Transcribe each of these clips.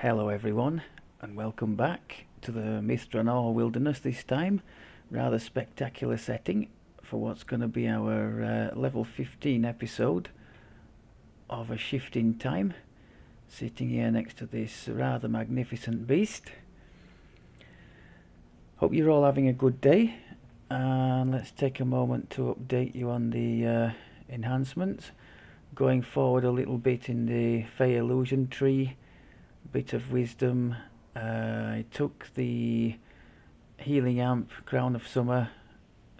Hello everyone, and welcome back to the Mithranor Wilderness this time. Rather spectacular setting for what's going to be our level 15 episode of A Shift in Time. Sitting here next to this rather magnificent beast. Hope you're all having a good day, and let's take a moment to update you on the enhancements. Going forward a little bit in the Fey Illusion tree, bit of wisdom. I took the healing amp Crown of Summer,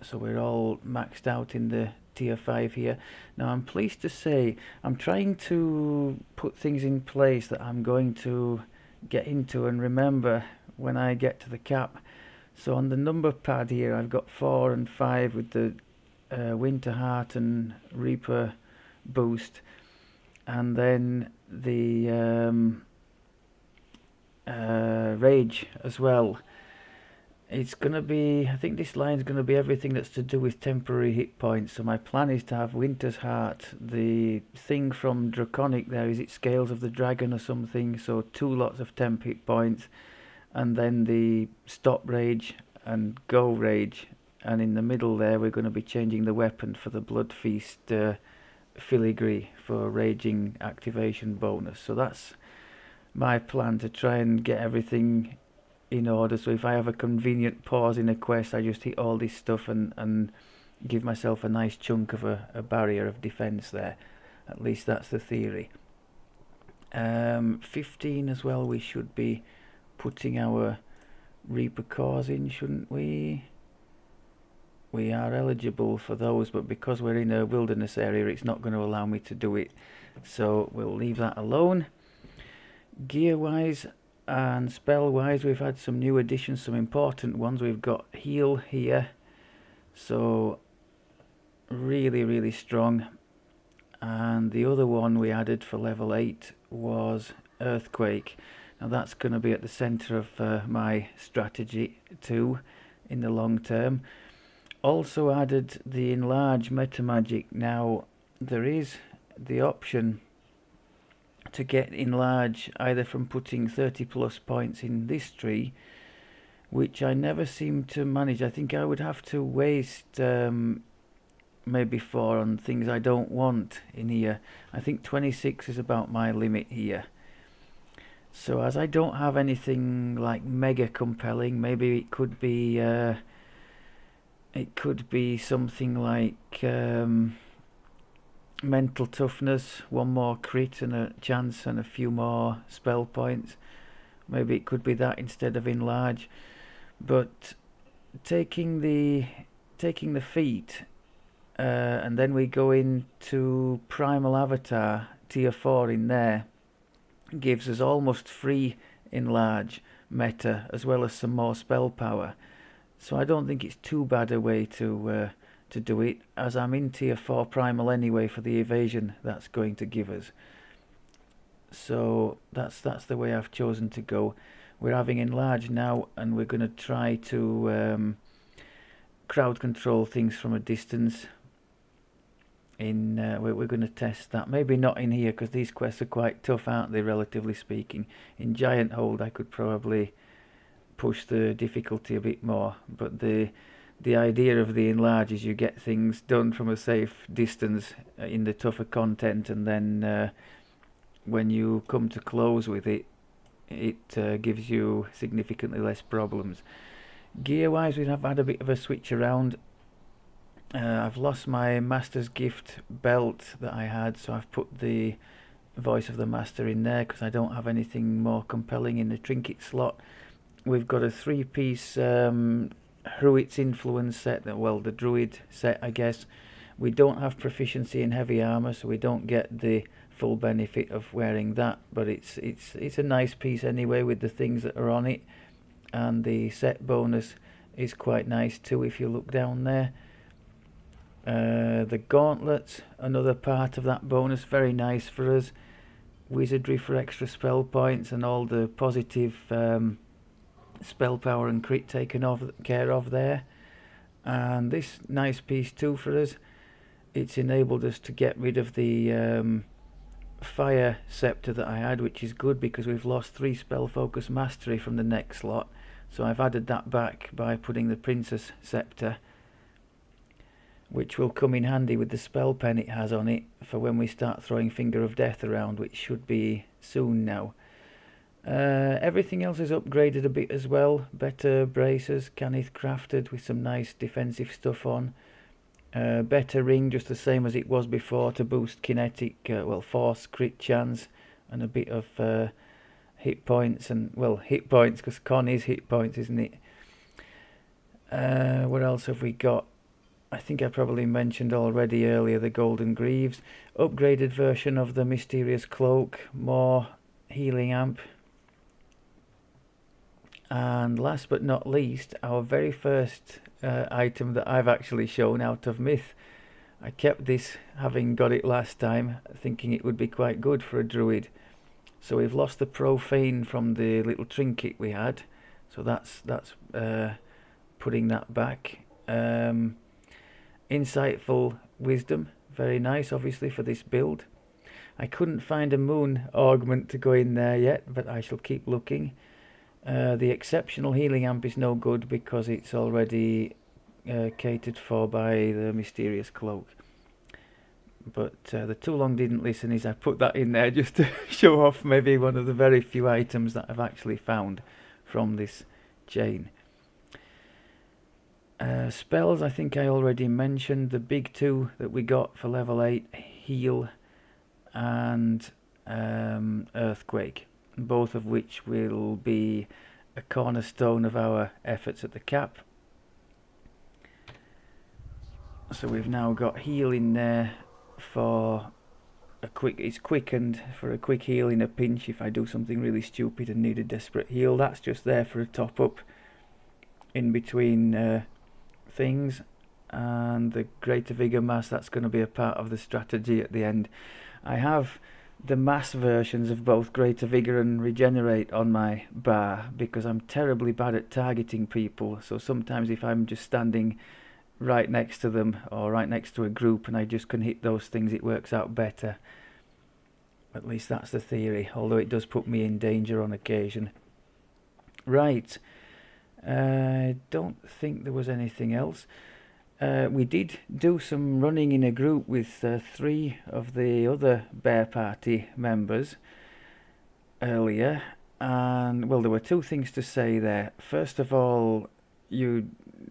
so we're all maxed out in the tier 5 here. Now I'm pleased to say I'm trying to put things in place that I'm going to get into and remember when I get to the cap. So on the number pad here I've got 4 and 5 with the Winter Heart and Reaper boost, and then the Rage as well. It's going to be, I think this line's going to be everything that's to do with temporary hit points. So my plan is to have Winter's Heart, the thing from Draconic there, is it Scales of the Dragon or something, so 2 lots of temp hit points, and then the Stop Rage and Go Rage, and in the middle there we're going to be changing the weapon for the Blood Feast filigree for raging activation bonus. So that's my plan, to try and get everything in order, so if I have a convenient pause in a quest I just hit all this stuff and give myself a nice chunk of a barrier of defense there. At least that's the theory. 15 as well, we should be putting our Reaper cores in, shouldn't we? We are eligible for those, but because we're in a wilderness area it's not going to allow me to do it, so we'll leave that alone. Gear wise and spell wise, we've had some new additions, some important ones. We've got heal here, so really strong, and the other one we added for level 8 was earthquake. Now that's going to be at the center of my strategy too in the long term. Also added the enlarge meta magic. Now there is the option to get enlarge either from putting 30 plus points in this tree, which I never seem to manage. I think I would have to waste maybe 4 on things I don't want in here. I think 26 is about my limit here. So as I don't have anything like mega compelling, maybe it could be something like mental toughness, 1 more crit and a chance and a few more spell points. Maybe it could be that instead of enlarge. But taking the feat and then we go into primal avatar tier 4 in there, gives us almost free enlarge meta as well as some more spell power. So I don't think it's too bad a way to do it, as I'm in tier 4 primal anyway for the evasion that's going to give us. So that's the way I've chosen to go. We're having enlarge now, and we're going to try to crowd control things from a distance. We're going to test that. Maybe not in here because these quests are quite tough, aren't they, relatively speaking. In Giant Hold I could probably push the difficulty a bit more, but the idea of the enlarge is you get things done from a safe distance in the tougher content, and then when you come to close with it, it gives you significantly less problems. Gear wise, we have had a bit of a switch around. I've lost my Master's Gift belt that I had, so I've put the Voice of the Master in there because I don't have anything more compelling in the trinket slot. We've got a 3-piece Druid's influence set, well, the Druid set, I guess. We don't have proficiency in heavy armor, so we don't get the full benefit of wearing that, but it's a nice piece anyway with the things that are on it, and the set bonus is quite nice too if you look down there. The gauntlets, another part of that bonus, very nice for us. Wizardry for extra spell points and all the positive spell power and crit taken care of there. And this nice piece too for us, it's enabled us to get rid of the fire scepter that I had, which is good because we've lost 3 spell focus mastery from the next slot, so I've added that back by putting the princess scepter, which will come in handy with the spell pen it has on it for when we start throwing Finger of Death around, which should be soon now. Everything else is upgraded a bit as well. Better bracers, Kenneth crafted with some nice defensive stuff on. Better ring, just the same as it was before, to boost kinetic, force, crit chance, and a bit of hit points, and hit points, because con is hit points, isn't it? What else have we got? I think I probably mentioned already earlier the Golden Greaves. Upgraded version of the Mysterious Cloak, more healing amp. And last but not least, our very first item that I've actually shown out of Myth. I kept this, having got it last time, thinking it would be quite good for a druid. So we've lost the Profane from the little trinket we had, so that's putting that back. Insightful Wisdom, very nice obviously for this build. I couldn't find a moon augment to go in there yet, but I shall keep looking. The exceptional healing amp is no good because it's already catered for by the Mysterious Cloak. But the Too Long Didn't Listen is I put that in there just to show off maybe one of the very few items that I've actually found from this chain. Spells, I think I already mentioned the big 2 that we got for level 8, Heal and Earthquake, both of which will be a cornerstone of our efforts at the cap. So we've now got Heal in there for a quick, it's quickened for a quick heal in a pinch if I do something really stupid and need a desperate heal. That's just there for a top up in between things. And the Greater Vigor Mass, that's going to be a part of the strategy at the end. I have the mass versions of both Greater Vigor and Regenerate on my bar because I'm terribly bad at targeting people. So sometimes if I'm just standing right next to them or right next to a group and I just can hit those things, it works out better. At least that's the theory, although it does put me in danger on occasion. Right, I don't think there was anything else. We did do some running in a group with 3 of the other Bear Party members earlier, and well, there were 2 things to say there. First of all,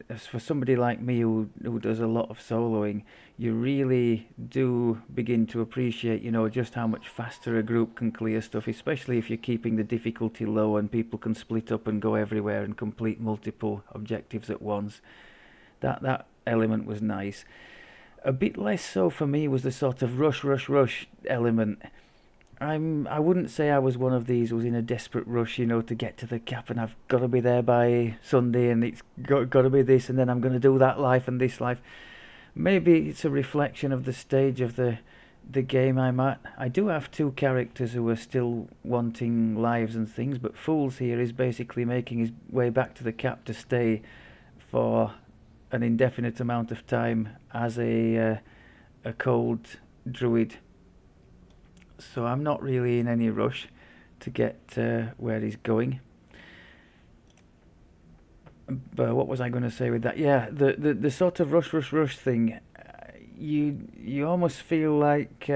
as for somebody like me who does a lot of soloing, you really do begin to appreciate, just how much faster a group can clear stuff, especially if you're keeping the difficulty low and people can split up and go everywhere and complete multiple objectives at once. That element was nice. A bit less so for me was the sort of rush element. I wouldn't say I was one of these who was in a desperate rush, to get to the cap and I've got to be there by Sunday and it's got to be this and then I'm going to do that life and this life. Maybe it's a reflection of the stage of the game I'm at. I do have 2 characters who are still wanting lives and things, but Fools here is basically making his way back to the cap to stay for an indefinite amount of time as a cold druid. So I'm not really in any rush to get where he's going. But what was I going to say with that? Yeah, the sort of rush thing. You almost feel like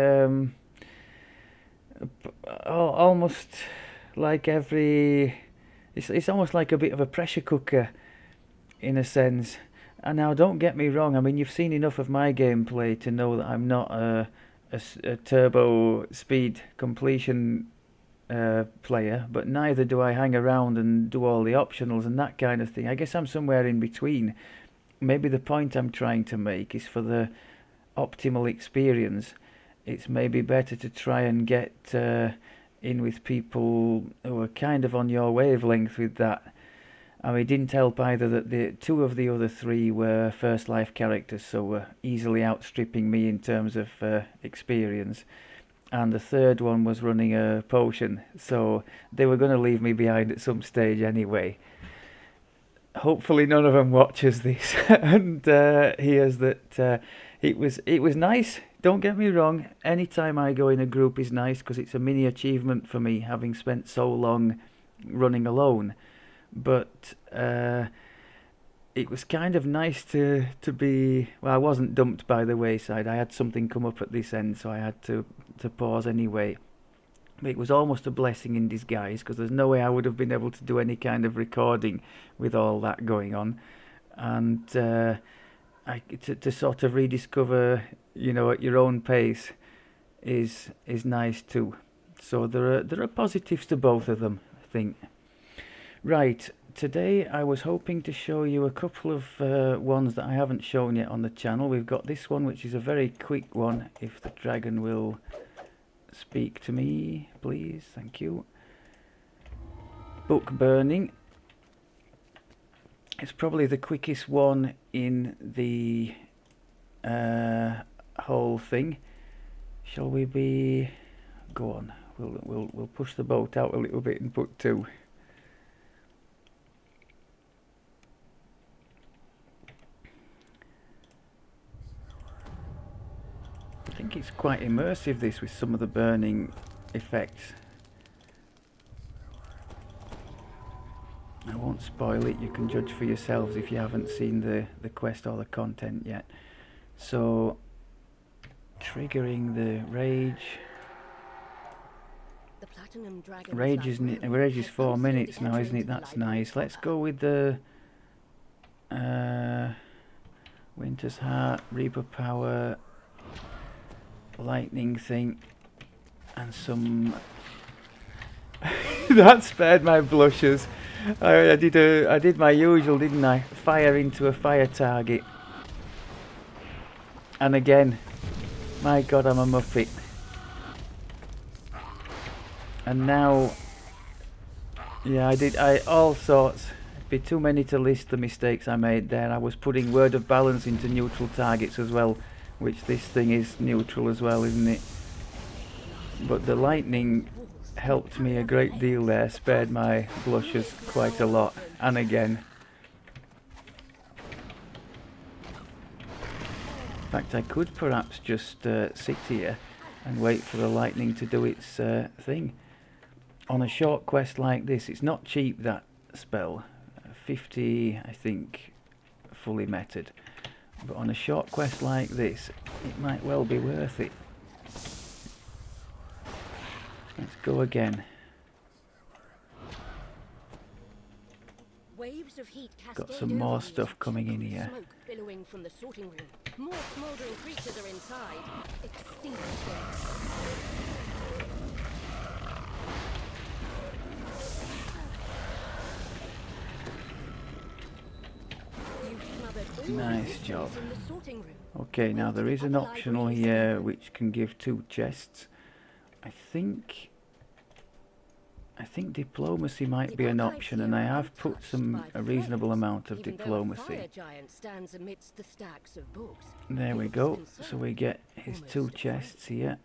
almost like it's almost like a bit of a pressure cooker in a sense. And now don't get me wrong, I mean you've seen enough of my gameplay to know that I'm not a turbo speed completion player, but neither do I hang around and do all the optionals and that kind of thing. I guess I'm somewhere in between. Maybe the point I'm trying to make is for the optimal experience, it's maybe better to try and get in with people who are kind of on your wavelength with that. I mean, it didn't help either that the 2 of the other 3 were first life characters, so were easily outstripping me in terms of experience. And the 3rd one was running a potion, so they were going to leave me behind at some stage anyway. Hopefully none of them watches this and hears that It was nice. Don't get me wrong. Anytime I go in a group is nice because it's a mini achievement for me, having spent so long running alone. But it was kind of nice to be. Well, I wasn't dumped by the wayside. I had something come up at this end, so I had to pause anyway. But it was almost a blessing in disguise because there's no way I would have been able to do any kind of recording with all that going on, and to sort of rediscover, at your own pace is nice too. So there are positives to both of them, I think. Right, today I was hoping to show you a couple of ones that I haven't shown yet on the channel. We've got this one, which is a very quick one, if the dragon will speak to me, please. Thank you. Book burning. It's probably the quickest one in the whole thing. Shall we be? Go on. We'll push the boat out a little bit and put two. I think it's quite immersive, this, with some of the burning effects. I won't spoil it. You can judge for yourselves if you haven't seen the quest or the content yet. So, triggering the rage. Rage is 4 minutes now, isn't it? That's nice. Let's go with the Winter's Heart, Reaper Power, Lightning thing, and some. That spared my blushes. I did my usual, didn't I? Fire into a fire target. And again, my God, I'm a muppet. And now, yeah, all sorts. It'd be too many to list the mistakes I made there. I was putting Word of Balance into neutral targets as well, which this thing is neutral as well, isn't it? But the lightning helped me a great deal there, spared my blushes quite a lot. And again. In fact, I could perhaps just sit here and wait for the lightning to do its thing. On a short quest like this, it's not cheap, that spell. 50, I think, fully meted. But on a short quest like this, it might well be worth it. Let's go again. Waves of heat Got some more stuff coming in here. Smoke billowing from the sorting room. More smoldering creatures are inside. Extinguish them. Nice job. Okay, now there is an optional here which can give 2 chests. I think diplomacy might be an option, and I have put a reasonable amount of diplomacy. There we go. So we get his 2 chests here.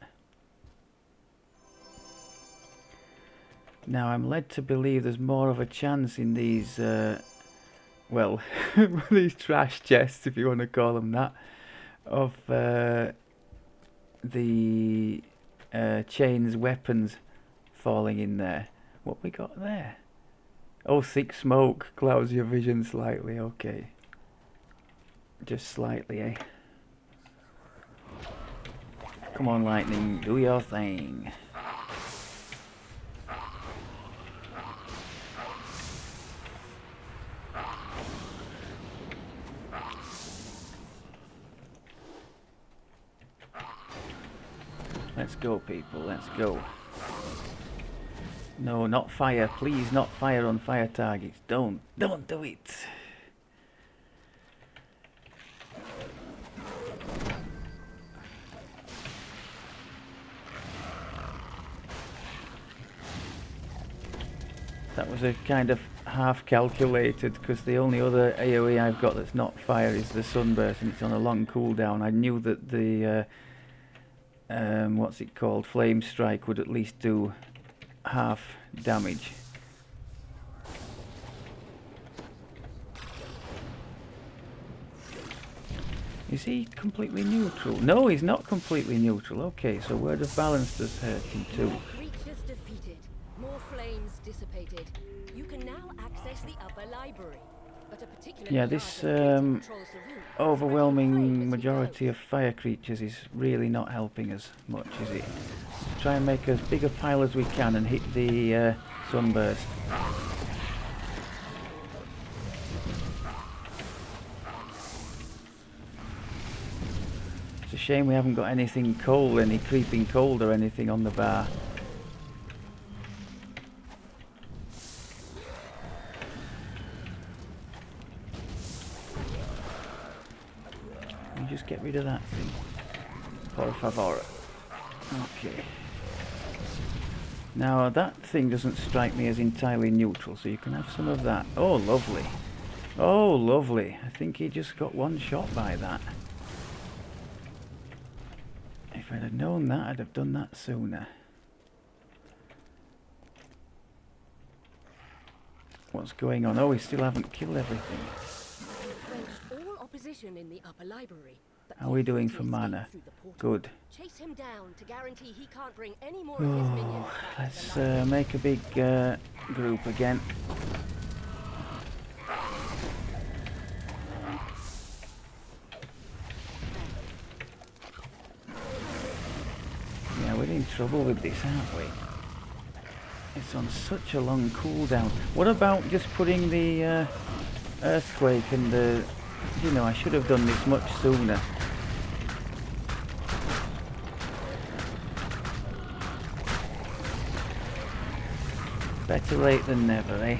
Now I'm led to believe there's more of a chance in these well, these trash chests, if you want to call them that, of the chains weapons falling in there. What we got there? Oh, thick smoke clouds your vision slightly. Okay, just slightly, eh? Come on, lightning, do your thing. Let's go, people, let's go. No, not fire, please, not fire on fire targets. Don't do it. That was a kind of half calculated, because the only other AoE I've got that's not fire is the sunburst, and it's on a long cooldown. I knew that the what's it called, flame strike would at least do half damage. Is he completely neutral? No, he's not completely neutral. Okay, so Word of Balance does hurt him too. More creatures defeated. More flames dissipated. You can now access the upper library. But a particularly Yeah, large this afflictor patrols the room, spreading flame overwhelming as he majority goes. of fire creatures is really not helping us much, is it? Let's try and make as big a pile as we can and hit the sunburst. It's a shame we haven't got anything cold, any creeping cold or anything on the bar. Can you just get rid of that thing? Por favor. Okay. Now that thing doesn't strike me as entirely neutral, so you can have some of that. Oh, lovely. Oh, lovely. I think he just got one shot by that. If I'd have known that, I'd have done that sooner. What's going on? Oh, we still haven't killed everything. Quenched all opposition in the upper library. But How are we doing the for escape mana? through the portal. Good. Chase him down to guarantee he can't bring any more of his minions Oh, back to let's the library. make a big group again. Yeah, we're in trouble with this, aren't we? It's on such a long cooldown. What about just putting the earthquake and the... You know, I should have done this much sooner. Better late than never, eh?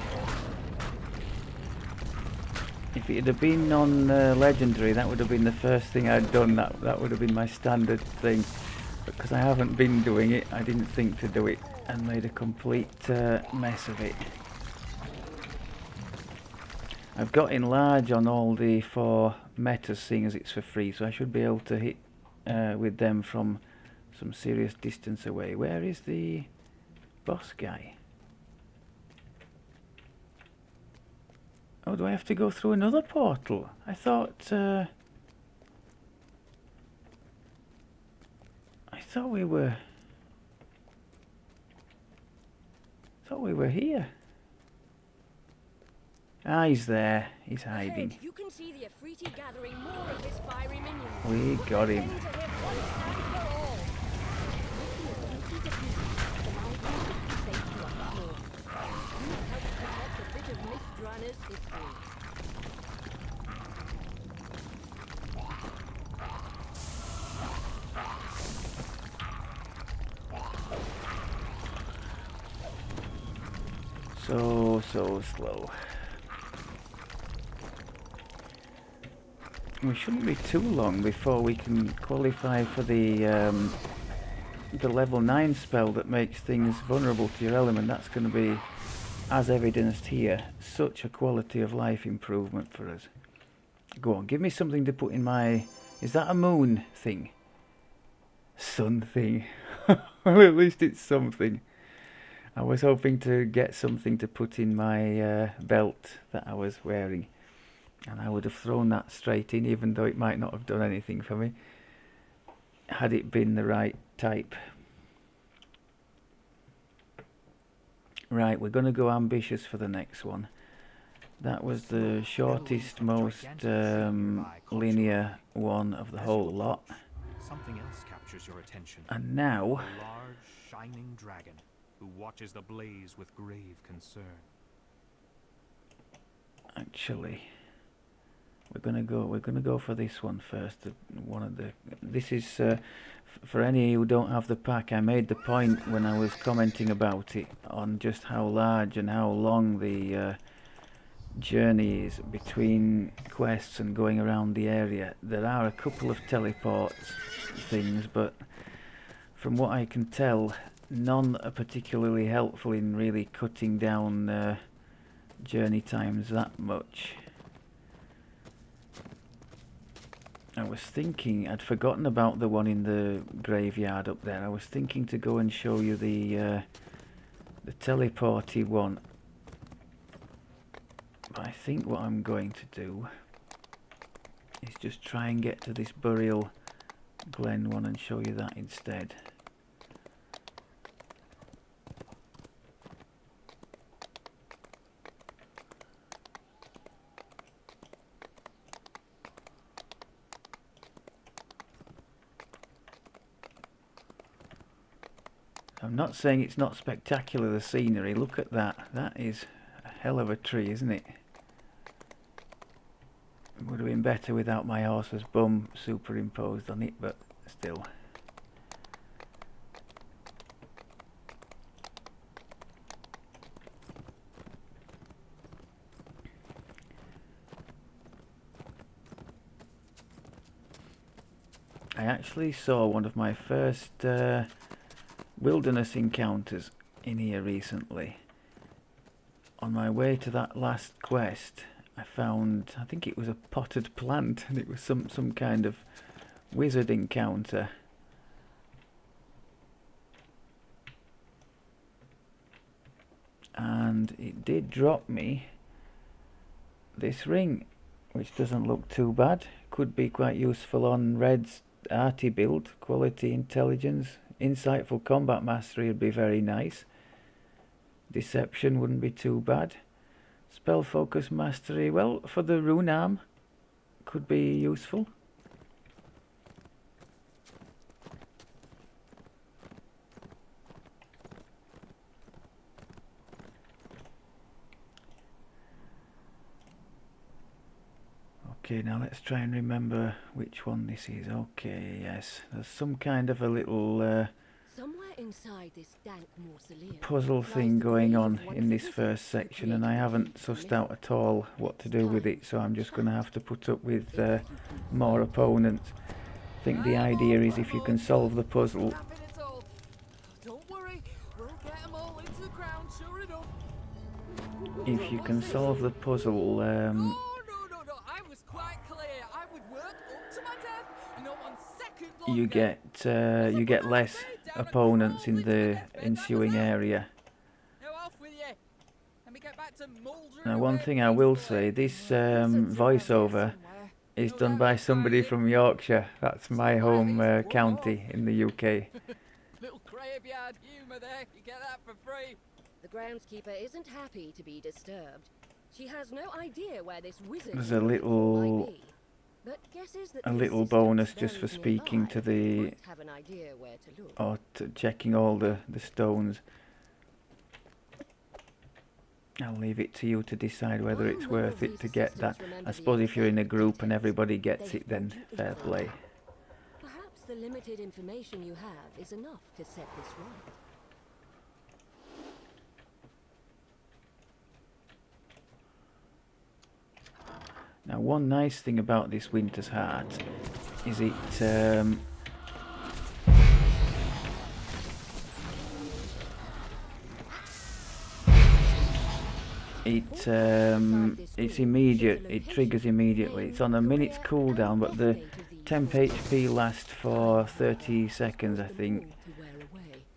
If it had been on Legendary, that would have been the first thing I'd done. That would have been my standard thing. But because I haven't been doing it, I didn't think to do it and made a complete mess of it. I've got enlarge on all the 4 metas, seeing as it's for free, so I should be able to hit with them from some serious distance away. Where is the boss guy? Oh, do I have to go through another portal? I thought we were here. Ah, he's there. He's hiding. Ahead, you can see the Afriti gathering more of his fiery minions. We Put got an him. end to him once and for all. With the Afriti defeated, the library will be safe once more. You've helped protect a bit of Mythrunner's history. So slow. We shouldn't be too long before we can qualify for the level 9 spell that makes things vulnerable to your element. That's going to be, as evidenced here, such a quality of life improvement for us. Go on, give me something to put in my... Is that a moon thing? Sun thing. Well, at least it's something. I was hoping to get something to put in my belt that I was wearing. And I would have thrown that straight in, even though it might not have done anything for me, had it been the right type. Right, we're going to go ambitious for the next one. That was the shortest, most linear one of the whole lot. Something else captures your attention. And now... A large, shining dragon who watches the blaze with grave concern. Actually... We're gonna go for this one first. This is for any who don't have the pack. I made the point when I was commenting about it on just how large and how long the journey is between quests and going around the area. There are a couple of teleports things, but from what I can tell, none are particularly helpful in really cutting down journey times that much. I was thinking, I'd forgotten about the one in the graveyard up there. I was thinking to go and show you the teleporty one. But I think what I'm going to do is just try and get to this burial glen one and show you that instead. I'm not saying it's not spectacular, the scenery. Look at that. That is a hell of a tree, isn't it? It would have been better without my horse's bum superimposed on it, but still. I actually saw one of my first wilderness encounters in here recently. On my way to that last quest, I found, I think it was a potted plant, and it was some kind of wizard encounter. And it did drop me this ring, which doesn't look too bad. Could be quite useful on Red's arty build. Quality, intelligence, insightful combat mastery would be very nice. Deception wouldn't be too bad. Spell focus mastery, well, for the rune arm, could be useful. Okay, now let's try and remember which one this is. Okay, yes, there's some kind of a little Somewhere inside this dank mausoleum puzzle lies thing the going grave on of one in of the this wizards first who section, and I created the haven't myth. sussed out at all what to do with it, so I'm just going to have to put up with If you can more find opponents. I think the idea is if you can solve the puzzle, Don't worry, we'll get them all into the ground, sure enough. if you can solve the puzzle, No, I was quite clear. I would work up to my death, not one second longer. you get less opponents in the ensuing area. Now off with you. Let me get back to mouldering Now, one away thing I will peacefully. say, this Wizards around here voiceover somewhere. is No done doubt by you'll somebody find from Yorkshire. That's my home Smiley's one county off. in the UK. Little graveyard humour there. You get that for free. The groundskeeper isn't happy to be disturbed. She has no idea where this wizard There's a might little be, but guesses that a the little assistants bonus just for buried speaking nearby to the might have an idea where to look. or checking all the stones. I'll leave it to you to decide whether While it's none worth of it these to get that. assistants remember I the suppose if you're in a exact group and details, everybody gets they it, then forget fair them. play. Perhaps the limited information you have is enough to set this right. Now, one nice thing about this Winter's Heart is it's immediate. It triggers immediately. It's on a minute's cooldown, but the temp HP lasts for 30 seconds, I think,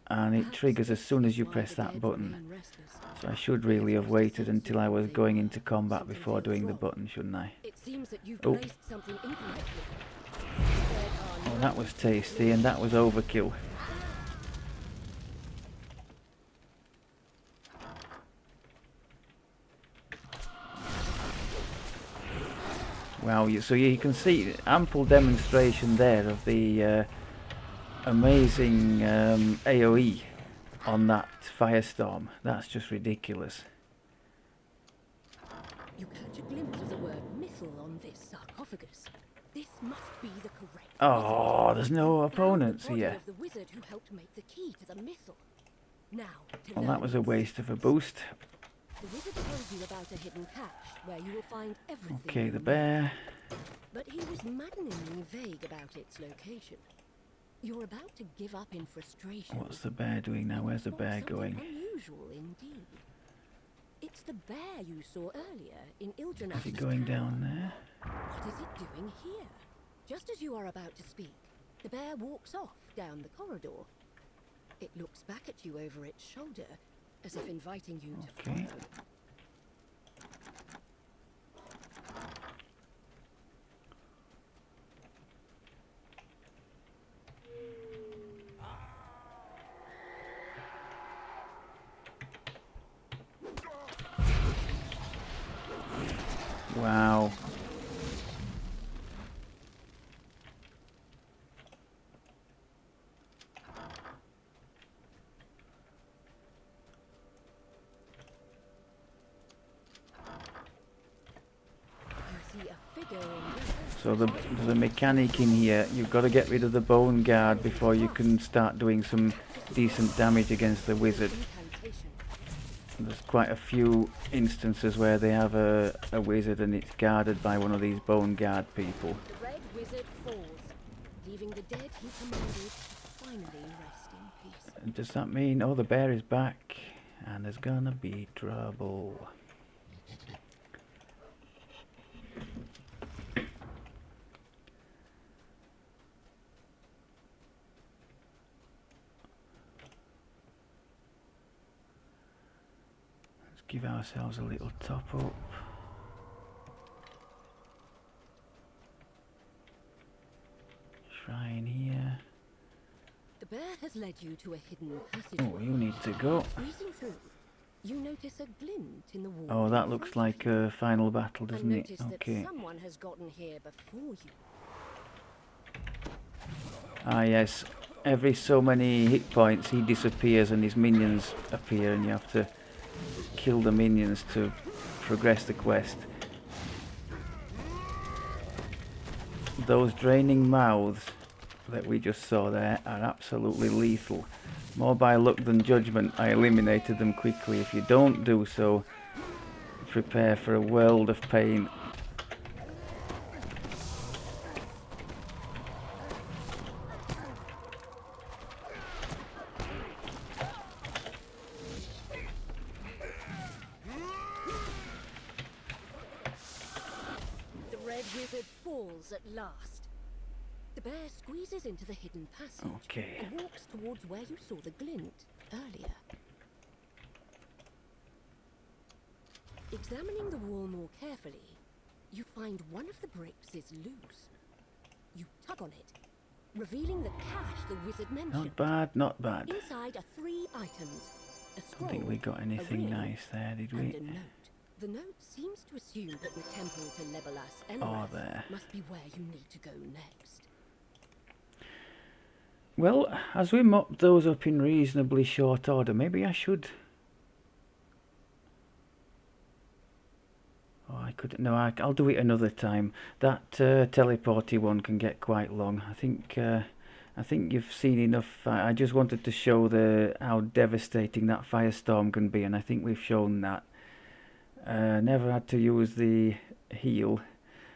and it triggers as soon as you press that button. So I should really have waited until I was going into combat before doing the button, shouldn't I? It seems that you've Oh. placed something incorrectly. Oh, that was tasty, and that was overkill. Wow, so you can see ample demonstration there of the amazing AoE on that firestorm. That's just ridiculous. You catch a glimpse of the word missile on this sarcophagus. This must be the correct Oh, there's no wizard. opponents Found the body here. of the wizard who helped make the key to the missile. Now, to Well, learn that was a its waste of a secrets. boost. The wizard told you about a hidden cache where you will find everything. Okay, you the need. bear. But he was maddeningly vague about its location. You're about to give up in frustration. What's the bear doing now? Where's the Spot bear something going? Unusual indeed. It's the bear you saw earlier in Iljanash's Is it going tower. down there? What is it doing here? Just as you are about to speak, the bear walks off down the corridor. It looks back at you over its shoulder, as if inviting you to Okay. follow. Wow. You see a figure in yellow. So there's a mechanic in here. You've got to get rid of the bone guard before you can start doing some decent damage against the wizard. Incantation. There's quite a few instances where they have a wizard and it's guarded by one of these bone guard people. The red wizard falls, leaving the dead he commanded to finally rest in peace. And does that mean, oh, the bear is back and there's gonna be trouble? Give ourselves a little top up. Shrine here. The bear has led you to a hidden passage. Oh, you need to go. Squeezing through, you notice a glint in the wall. Oh, in that front looks of like you. a final battle, And doesn't it? notice Okay. that someone has gotten here before you. Ah, yes. Every so many hit points, he disappears and his minions appear, and you have to kill the minions to progress the quest. Those draining mouths that we just saw there are absolutely lethal. More by luck than judgment, I eliminated them quickly. If you don't do so, prepare for a world of pain. The red wizard falls at last. The bear squeezes into the hidden passage Okay. and walks towards where you saw the glint earlier. Examining the wall more carefully, you find one of the bricks is loose. You tug on it, revealing the cache the wizard mentioned. Not bad, not bad. Inside are 3 items. A I scroll, don't think we got anything ring, nice there, did and we? a note. The note seems to assume that the temple to Legolas Oh, there. must be where you need to go next. Well, as we mopped those up in reasonably short order, maybe I should... Oh, I could... No, I'll do it another time. That teleporty one can get quite long. I think you've seen enough. I just wanted to show how devastating that firestorm can be, and I think we've shown that. Never had to use the heal.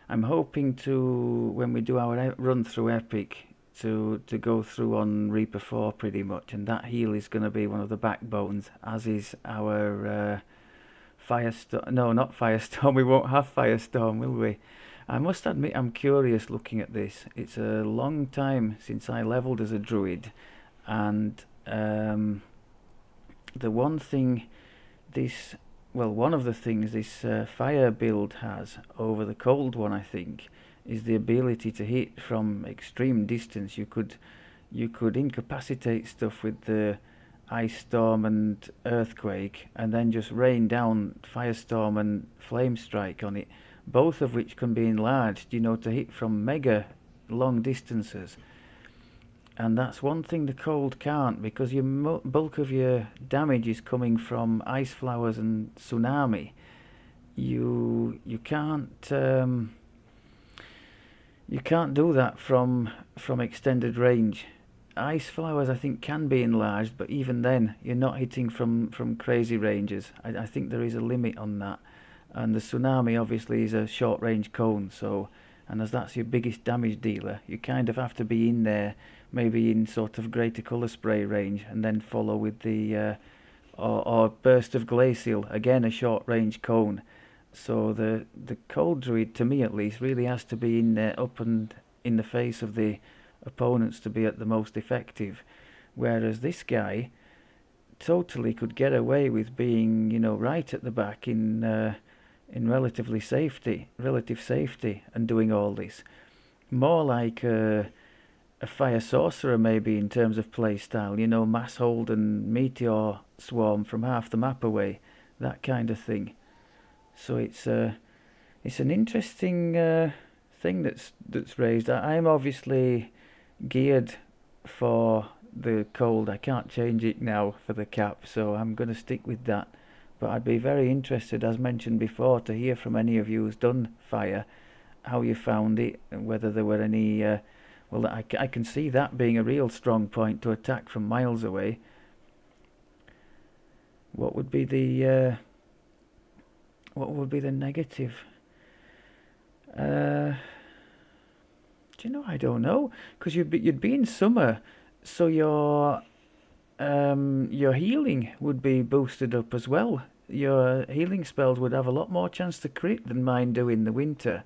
I'm hoping to, when we do our run through Epic, to go through on Reaper 4 pretty much, and that heal is going to be one of the backbones, as is our Firestorm. No, not Firestorm. We won't have Firestorm, will we? I must admit I'm curious looking at this. It's a long time since I leveled as a druid, and the one thing this... Well, one of the things this fire build has over the cold one, I think, is the ability to hit from extreme distance. You could incapacitate stuff with the ice storm and earthquake, and then just rain down firestorm and flame strike on it, both of which can be enlarged, you know, to hit from mega long distances. And that's one thing the cold can't, because your bulk of your damage is coming from ice flowers and tsunami. You can't do that from extended range. Ice flowers, I think, can be enlarged, but even then, you're not hitting from crazy ranges. I think there is a limit on that. And the tsunami obviously is a short range cone, so, and as that's your biggest damage dealer, you kind of have to be in there, maybe in sort of greater colour spray range, and then follow with the or burst of glacial, again a short range cone. So the cold druid, to me at least, really has to be in there, up and in the face of the opponents to be at the most effective, whereas this guy totally could get away with being, you know, right at the back in relative safety, and doing all this. More like a fire sorcerer maybe in terms of play style, you know, mass hold and meteor swarm from half the map away, that kind of thing. So it's it's an interesting thing that's raised. I'm obviously geared for the cold. I can't change it now for the cap, so I'm going to stick with that. But I'd be very interested, as mentioned before, to hear from any of you who's done fire, how you found it, and whether there were any... well, I can see that being a real strong point to attack from miles away. What would be the negative? Do you know? I don't know, because you'd be in summer, so your healing would be boosted up as well. Your healing spells would have a lot more chance to crit than mine do in the winter.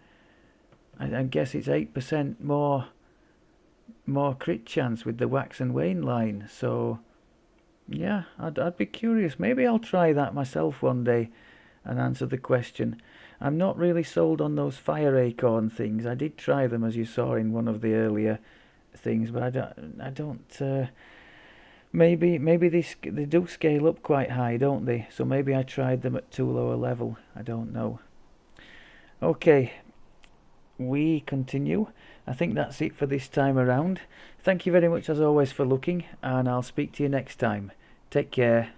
I guess it's 8% more crit chance with the wax and wane line. So yeah, I'd be curious. Maybe I'll try that myself one day and answer the question. I'm not really sold on those fire acorn things. I did try them, as you saw in one of the earlier things, but I don't. Maybe they do scale up quite high, don't they? So maybe I tried them at too low a level. I don't know. Okay, we continue. I think that's it for this time around. Thank you very much as always for looking, and I'll speak to you next time. Take care.